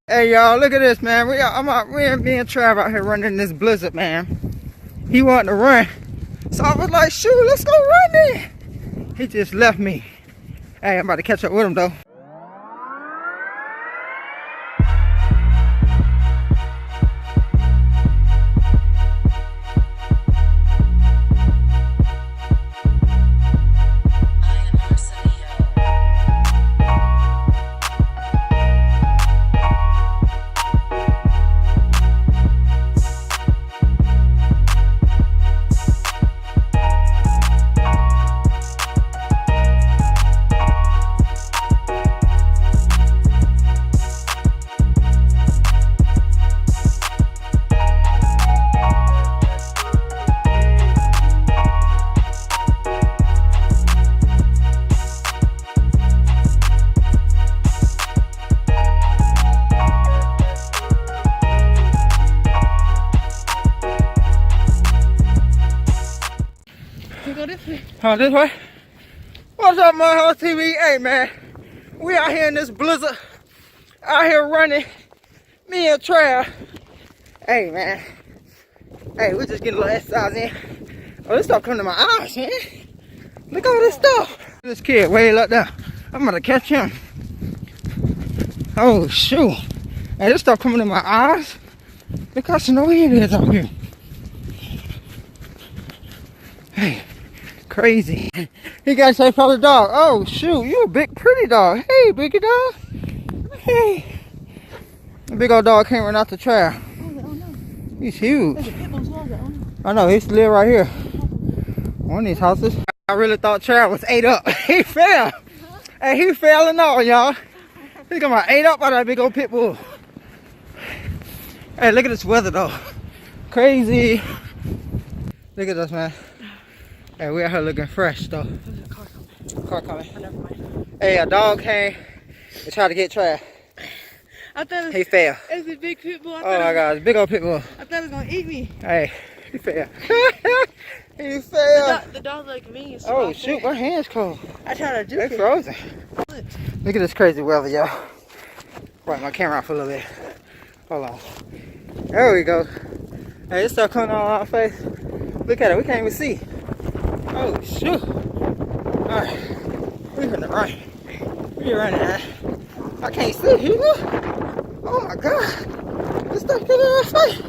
Hey y'all, look at this, man. Me and Trav out here running this blizzard, man. He wanted to run, so I was like, shoot, let's go run then. He just left me. Hey, I'm about to catch up with him though. This way? What's up, Myhouse TV? Hey, man. We out here in this blizzard. Out here running. Me and Trav. Hey, man. Hey, we just getting a little exercise in. Oh, this stuff coming to my eyes, man. Look at all this stuff. This kid way up there. I'm gonna catch him. Oh, shoot. Hey, this stuff coming to my eyes. Look how snowy it is out here. Hey. Crazy. He got to say for the dog. Oh shoot, you a big pretty dog. Hey, biggie dog. Hey. The big old dog came right out the trail. He's huge. I know, he used to live right here. One of these houses. I really thought Trav was ate up. He fell. Hey, he fell and all, y'all. He got my ate up by that big old pit bull. Hey, look at this weather though. Crazy. Look at this, man. Hey, we out here looking fresh though. There's a car coming. Car coming. Oh, never mind. Hey, a dog came and tried to get Trav. I thought he fell. It was a big pit bull. Oh my God, it's a big old pit bull. I thought it was gonna eat me. Hey, he fell. He fell. The dog's like me. Oh shoot, my hand's cold. I tried to do it. They're frozen. Look at this crazy weather, y'all. Right, my camera off a little bit. Hold on. There we go. Hey, this stuff coming on our face. Look at it, we can't even see. Oh shoot. Alright. We're gonna run. We're running out. I can't see you. Oh my God. This stuff getting in my face.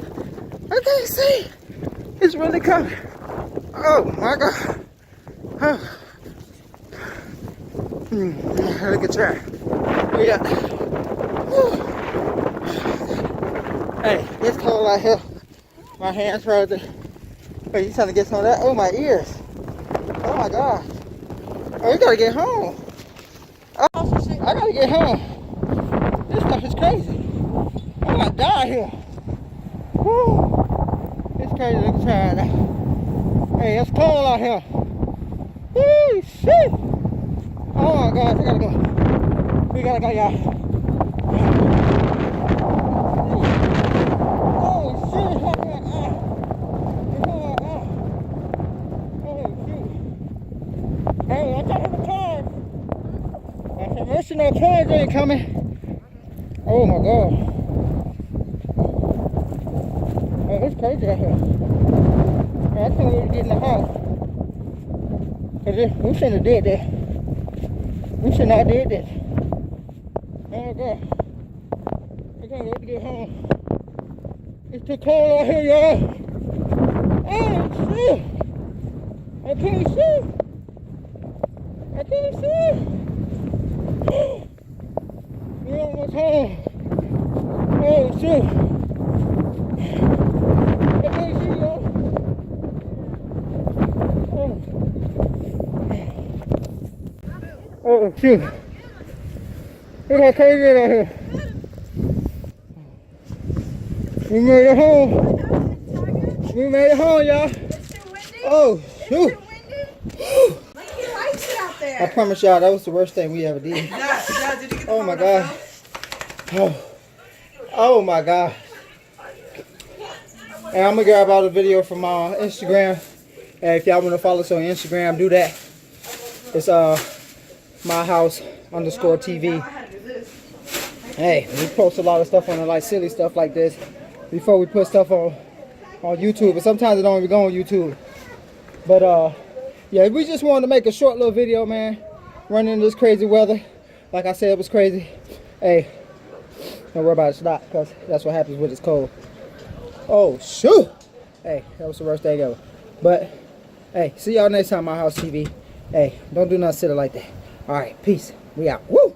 I can't see. It's really coming. Oh my God. Oh. Look at that. Yeah. Hey, it's cold out here. My hands frozen. Wait, you trying to get some of that? Oh, my ears. Oh my God. Oh, we gotta get home. Oh, I gotta get home. This stuff is crazy. I'm gonna die here. Woo. It's crazy. Look at that. Hey, it's cold out here. Woo, shit. Oh my God, we gotta go. We gotta go, y'all. Oh shit, oh my God. Hey, I thought it was cars. I said, listen, no cars ain't coming. Oh my God. Hey, it's crazy out here. I think we would get in the house. Cause we shouldn't have did that. We should not did this. Oh my God. I can't wait to get home. It's too cold out here, y'all. Oh shit. I can't see. I can't see. We're almost home. Oh shit. I can't see, y'all. Oh shoot. Look how crazy it is out here. We made it home. We made it home, y'all. Oh shoot. I promise y'all, that was the worst thing we ever did. Oh my God. Oh my God. And I'm gonna grab all the video from my Instagram. And if y'all wanna follow us on Instagram, do that. It's Myhouse_TV. hey, we post a lot of stuff on it, like silly stuff like this before we put stuff on YouTube. But sometimes it don't even go on YouTube. But yeah, we just wanted to make a short little video, man. Running in this crazy weather. Like I said, it was crazy. Hey, don't worry about it, stop, because that's what happens when it's cold. Oh, shoot! Hey, that was the worst thing ever. But, hey, see y'all next time, Myhouse TV. Hey, don't do nothing silly like that. All right, peace. We out. Woo!